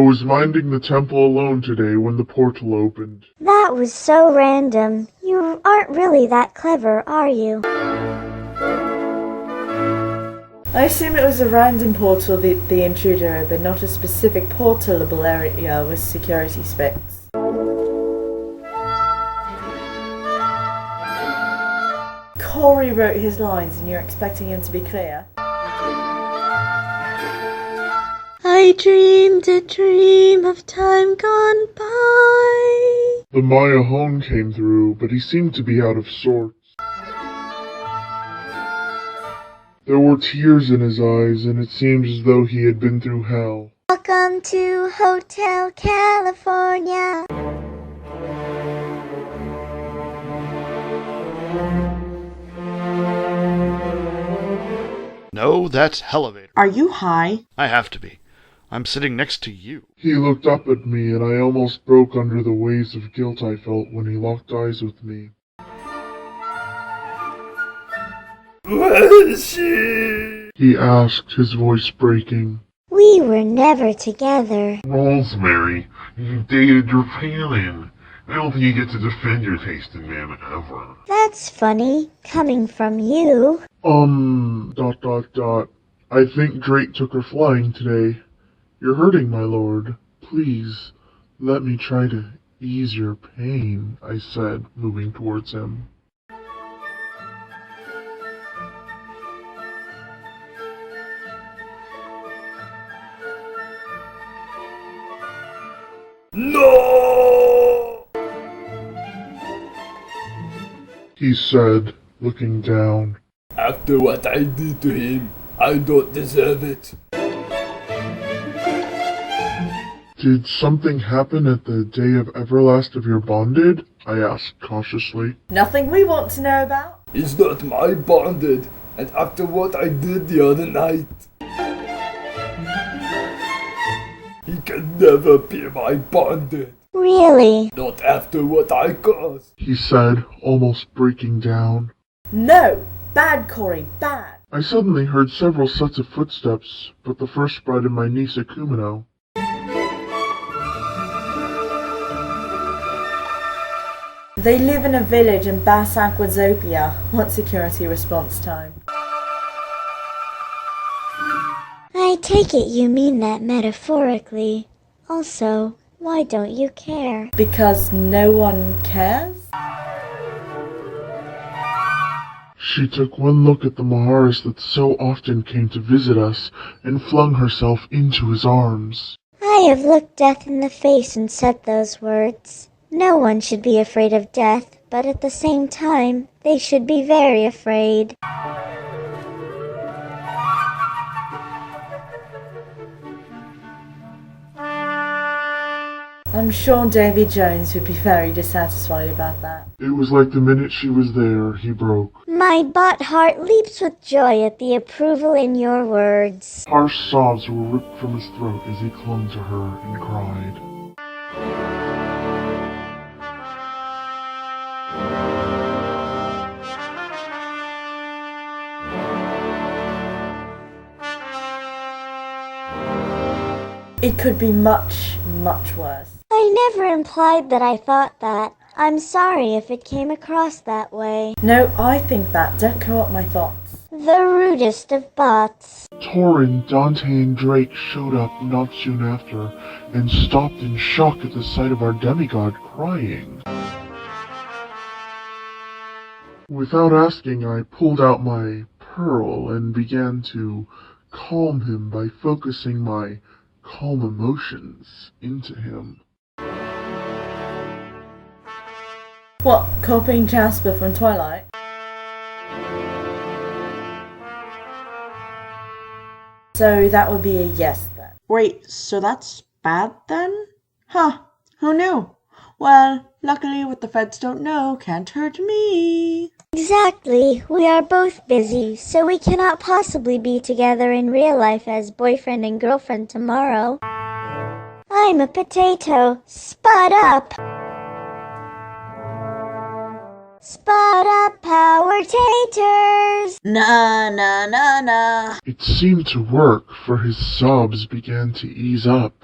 was minding the temple alone today when the portal opened. That was so random. You aren't really that clever, are you? I assume it was a random portal the intruder opened, not a specific portalable area with security specs. Corey wrote his lines and you're expecting him to be clear? I dreamed a dream of time gone by. The Maheone came through, but he seemed to be out of sorts. There were tears in his eyes, and it seemed as though he had been through hell. Welcome to Hotel California. No, that's elevator. Are you high? I have to be. I'm sitting next to you. He looked up at me, and I almost broke under the waves of guilt I felt when he locked eyes with me. Where is she? He asked, his voice breaking. We were never together. Rosemary, you dated your Palin. I don't think you get to defend your taste in men ever. That's funny, coming from you. I think Drake took her flying today. You're hurting, my lord. Please, let me try to ease your pain, I said, moving towards him. No! He said, looking down. After what I did to him, I don't deserve it. Did something happen at the day of Everlast of your bonded? I asked cautiously. Nothing we want to know about? He's not my bonded, and after what I did the other night, he can never be my bonded. Really? Not after what I caused. He said, almost breaking down. No! Bad, Corey, bad! I suddenly heard several sets of footsteps, but the first brought in my niece Akumino. They live in a village in Bass Aquazopia. What's security response time? I take it you mean that metaphorically. Also, why don't you care? Because no one cares? She took one look at the Maharis that so often came to visit us and flung herself into his arms. I have looked death in the face and said those words. No one should be afraid of death, but at the same time, they should be very afraid. I'm sure Davy Jones would be very dissatisfied about that. It was like the minute she was there, he broke. My bot heart leaps with joy at the approval in your words. Harsh sobs were ripped from his throat as he clung to her and cried. It could be much, much worse. I never implied that I thought that. I'm sorry if it came across that way. No, I think that. Don't co-opt my thoughts. The rudest of bots. Torin, Dante, and Drake showed up not soon after and stopped in shock at the sight of our demigod crying. Without asking, I pulled out my pearl and began to calm him by focusing my calm emotions into him. What, copying Jasper from Twilight? So that would be a yes then. Wait, so that's bad then? Huh, who knew? Well, luckily what the feds don't know can't hurt me. Exactly. We are both busy, so we cannot possibly be together in real life as boyfriend and girlfriend tomorrow. I'm a potato. Spot up! Spot up, power taters! Nah, nah, nah. It seemed to work, for his sobs began to ease up.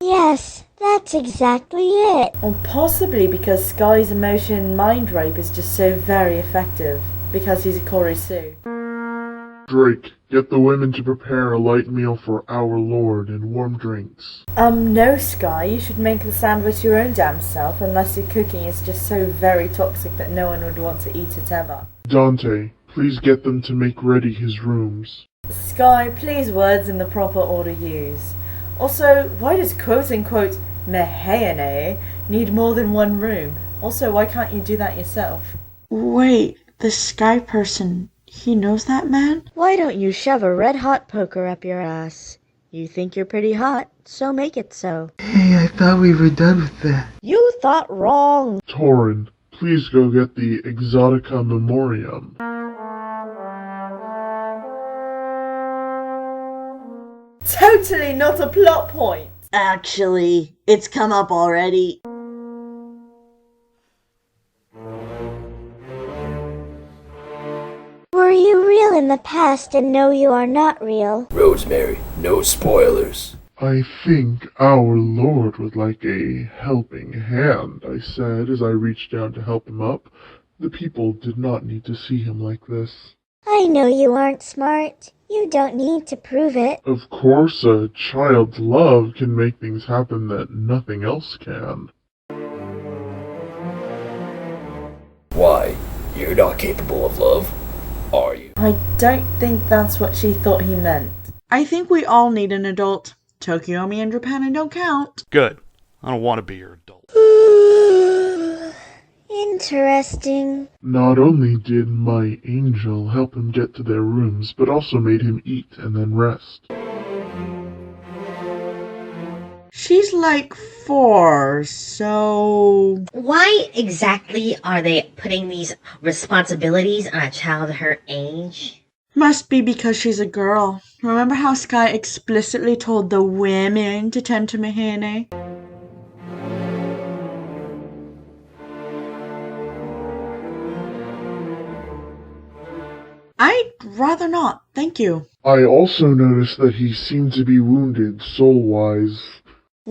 Yes, that's exactly it. Or possibly because Skye's emotion mind rape is just so very effective. Because he's a Korisu. Drake, get the women to prepare a light meal for our lord and warm drinks. No, Skye, you should make the sandwich your own damn self, unless your cooking is just so very toxic that no one would want to eat it ever. Dante, please get them to make ready his rooms. Skye, please words in the proper order used. Also, why does quote-unquote Maheone need more than one room? Also, why can't you do that yourself? Wait, the Skye person, he knows that man? Why don't you shove a red-hot poker up your ass? You think you're pretty hot, so make it so. Hey, I thought we were done with that. You thought wrong. Torin, please go get the Exotica Memoriam. Totally not a plot point! Actually, it's come up already. Were you real in the past and know you are not real? Rosemary, no spoilers. I think our lord would like a helping hand, I said as I reached down to help him up. The people did not need to see him like this. I know you aren't smart. You don't need to prove it. Of course, a child's love can make things happen that nothing else can. Why? You're not capable of love, are you? I don't think that's what she thought he meant. I think we all need an adult. Tokyomi and Japan don't count. Good. I don't want to be your adult. Interesting. Not only did my angel help him get to their rooms, but also made him eat and then rest. She's like 4, so... Why exactly are they putting these responsibilities on a child her age? Must be because she's a girl. Remember how Skye explicitly told the women to tend to Maheone? I'd rather not, thank you. I also noticed that he seemed to be wounded soul-wise.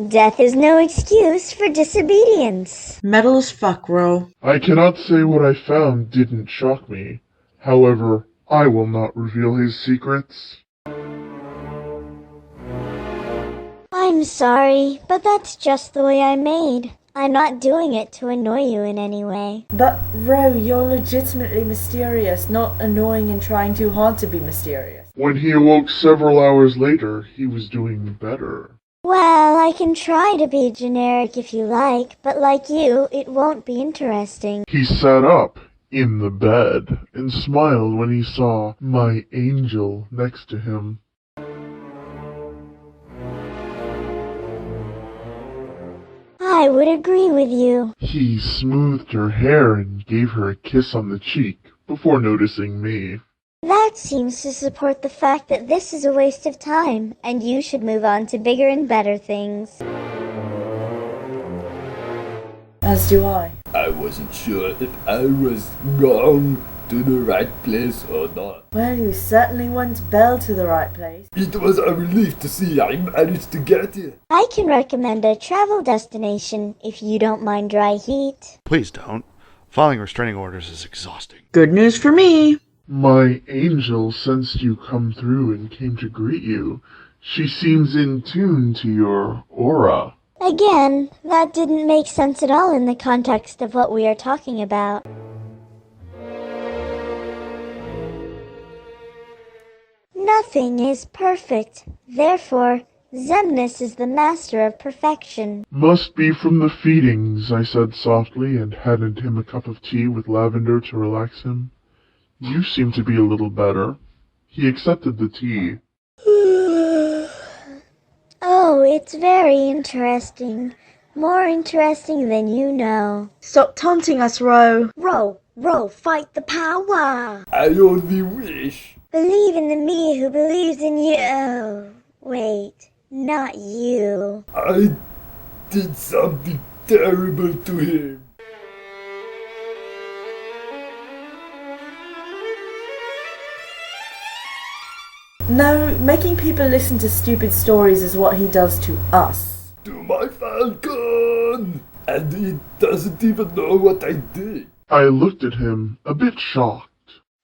Death is no excuse for disobedience. Metal as fuck, Ro. I cannot say what I found didn't shock me. However, I will not reveal his secrets. I'm sorry, but that's just the way I'm made. I'm not doing it to annoy you in any way. But, Ro, you're legitimately mysterious, not annoying and trying too hard to be mysterious. When he awoke several hours later, he was doing better. Well, I can try to be generic if you like, but like you, it won't be interesting. He sat up in the bed and smiled when he saw my angel next to him. I would agree with you. He smoothed her hair and gave her a kiss on the cheek before noticing me. That seems to support the fact that this is a waste of time, and you should move on to bigger and better things. As do I. I wasn't sure if I was going to the right place or not. Well, you certainly went Belle to the right place. It was a relief to see I managed to get here. I can recommend a travel destination if you don't mind dry heat. Please don't. Filing restraining orders is exhausting. Good news for me. My angel sensed you come through and came to greet you. She seems in tune to your aura. Again, that didn't make sense at all in the context of what we are talking about. Nothing is perfect. Therefore, Xemnas is the master of perfection. Must be from the feedings, I said softly, and handed him a cup of tea with lavender to relax him. You seem to be a little better. He accepted the tea. Oh, it's very interesting. More interesting than you know. Stop taunting us, Ro. Ro, fight the power! I only wish. Believe in the me who believes in you. Oh, wait, not you. I did something terrible to him. No, making people listen to stupid stories is what he does to us. To Falcon! And he doesn't even know what I did. I looked at him, a bit shocked.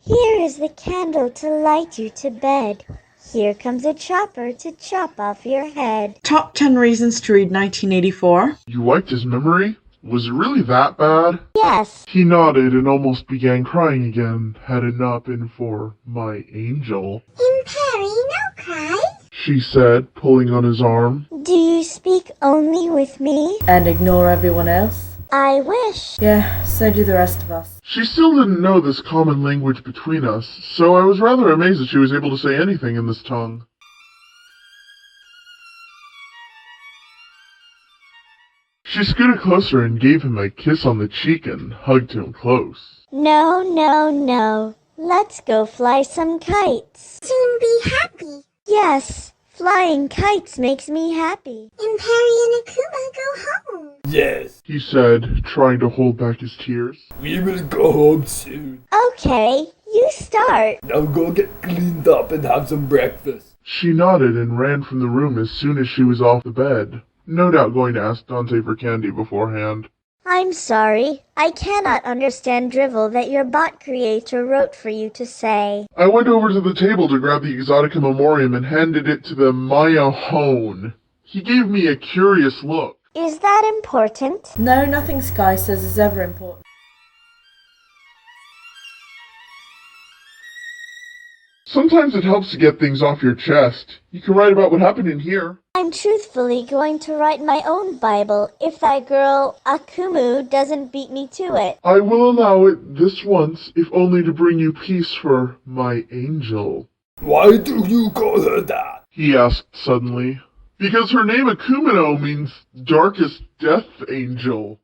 Here is the candle to light you to bed. Here comes a chopper to chop off your head. Top 10 reasons to read 1984. You wiped his memory? Was it really that bad? Yes. He nodded and almost began crying again, had it not been for my angel. Imperi, no cry. She said, pulling on his arm. Do you speak only with me? And ignore everyone else? I wish. Yeah, so do the rest of us. She still didn't know this common language between us, so I was rather amazed that she was able to say anything in this tongue. She scooted closer and gave him a kiss on the cheek and hugged him close. No, no, no. Let's go fly some kites. Soon be happy. Yes, flying kites makes me happy. Imperi and Akuma go home. Yes, He said, trying to hold back his tears. we will go home soon. Okay, you start. Now go get cleaned up and have some breakfast. She nodded and ran from the room as soon as she was off the bed, no doubt going to ask Dante for candy beforehand. I'm sorry. I cannot understand drivel that your bot creator wrote for you to say. I went over to the table to grab the Exotica Memoriam and handed it to the Maheone. He gave me a curious look. Is that important? No, nothing Skye says is ever important. Sometimes it helps to get things off your chest. You can write about what happened in here. I'm truthfully going to write my own Bible if that girl Akumu doesn't beat me to it. I will allow it this once, if only to bring you peace for my angel. Why do you call her that? He asked suddenly. Because her name Akumino means darkest death angel.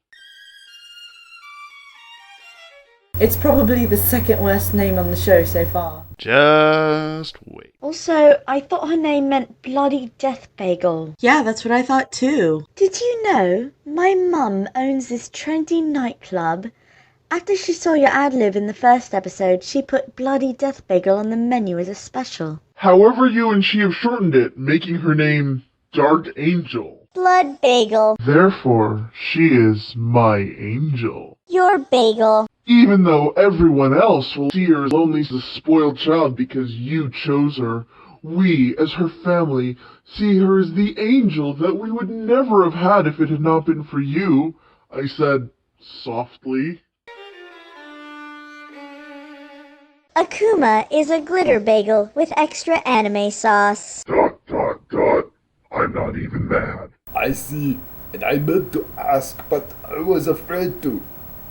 It's probably the second worst name on the show so far. Just wait. Also, I thought her name meant Bloody Death Bagel. Yeah, that's what I thought too. Did you know my mum owns this trendy nightclub? After she saw your ad-lib in the first episode, she put Bloody Death Bagel on the menu as a special. However, you and she have shortened it, making her name Dark Angel. Blood bagel. Therefore, she is my angel. Your bagel. Even though everyone else will see her as only a spoiled child because you chose her, we, as her family, see her as the angel that we would never have had if it had not been for you, I said softly. Akuma is a glitter bagel with extra anime sauce. ... I'm not even mad. I see, and I meant to ask, but I was afraid to.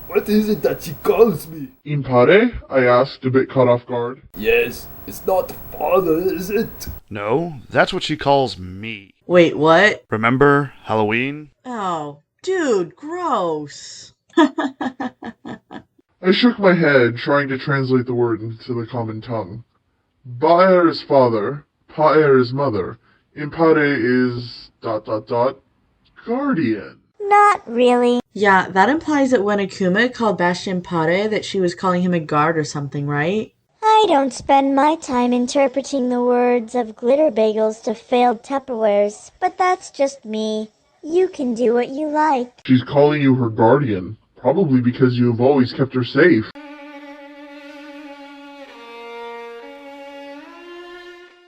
What is it that she calls me? Impare? I asked, a bit caught off guard. Yes, it's not father, is it? No, that's what she calls me. Wait, what? Remember Halloween? Oh, dude, gross. I shook my head, trying to translate the word into the common tongue. Baer is father, Paer is mother, Impare is ... guardian. Not really. Yeah, that implies that when Akuma called Bastion Pare that she was calling him a guard or something, right? I don't spend my time interpreting the words of glitter bagels to failed Tupperwares, but that's just me. You can do what you like. She's calling you her guardian, probably because you have always kept her safe.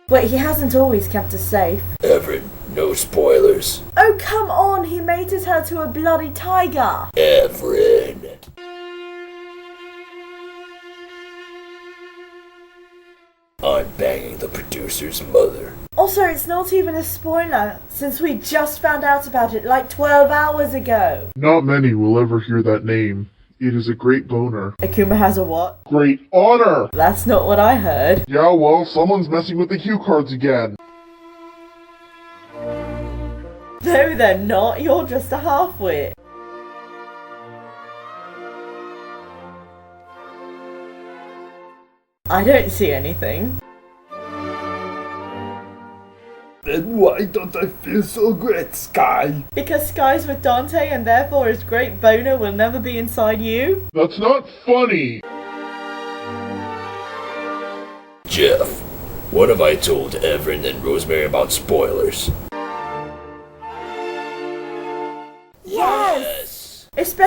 Wait, he hasn't always kept us safe. Everett, no spoilers. Oh, come on! He mated her to a bloody tiger! Everett. I'm banging the producer's mother. Also, it's not even a spoiler, since we just found out about it like 12 hours ago. Not many will ever hear that name. It is a great boner. Akuma has a what? Great honor! That's not what I heard. Yeah, well, someone's messing with the cue cards again. No, they're not. You're just a half-wit. I don't see anything. Then why don't I feel so great, Skye? Because Skye's with Dante and therefore his great boner will never be inside you? That's not funny! Jeff, what have I told Everett and Rosemary about spoilers?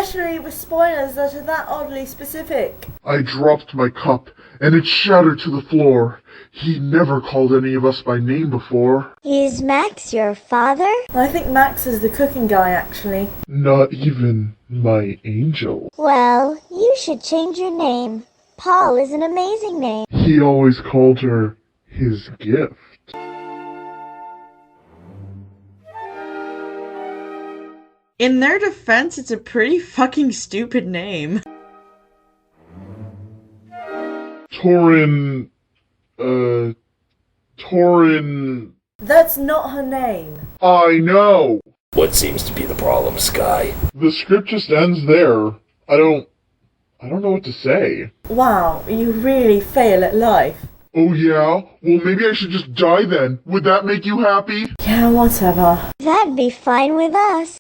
especially with spoilers that are that oddly specific. I dropped my cup, and it shattered to the floor. He never called any of us by name before. Is Max your father? I think Max is the cooking guy, actually. Not even my angel. Well, you should change your name. Paul is an amazing name. He always called her his gift. In their defense, it's a pretty fucking stupid name. Torin... Torin... That's not her name. I know! What seems to be the problem, Skye? The script just ends there. I don't know what to say. Wow, you really fail at life. Oh yeah? Well, maybe I should just die then. Would that make you happy? Yeah, whatever. That'd be fine with us.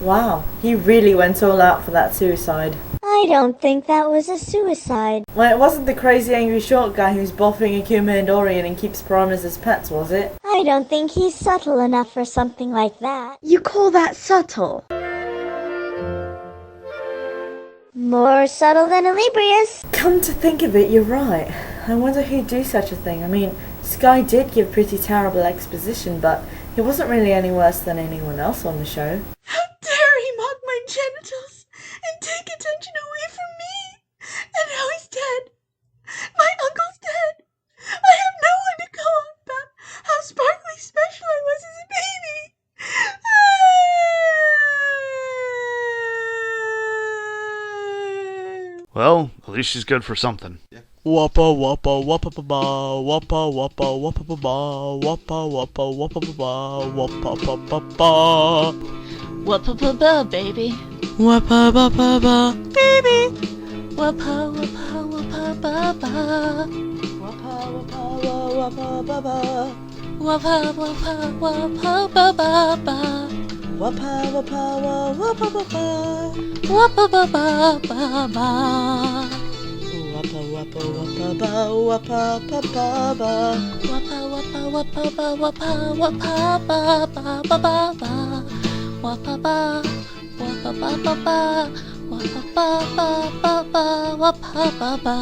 Wow, he really went all out for that suicide. I don't think that was a suicide. Well, it wasn't the crazy angry short guy who's boffing Akuma and Orion and keeps piranhas as pets, was it? I don't think he's subtle enough for something like that. You call that subtle? More subtle than Alibrius. Come to think of it, you're right. I wonder who'd do such a thing. I mean, Skye did give pretty terrible exposition, but he wasn't really any worse than anyone else on the show. How dare he mock my genitals and take attention away from me? And now he's dead. My uncle's dead. I have no one to call about how sparkly special I was as a baby. Well, at least she's good for something. Wappa wappa wappa ba ba wappa wappa wappa ba ba wappa wappa wappa ba ba wappa ba ba ba Wappa ba ba, baby. wappa ba ba ba baby Wappa wappa wappa ba ba. Wappa wappa wappa ba ba. Wappa wappa wappa ba ba ba. Wappa wappa wappa ba ba. Wappa ba ba ba ba. Wappa wappa wappa ba wappa ba ba ba. Wappa wappa wappa ba wappa wappa ba ba ba ba ba. Wappa ba wappa ba ba ba. Wappa ba ba ba ba wappa ba ba.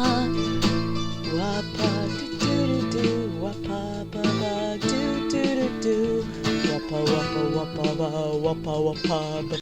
Wappa do do do wappa ba ba do do do do. Wappa wappa wappa ba wappa wappa ba.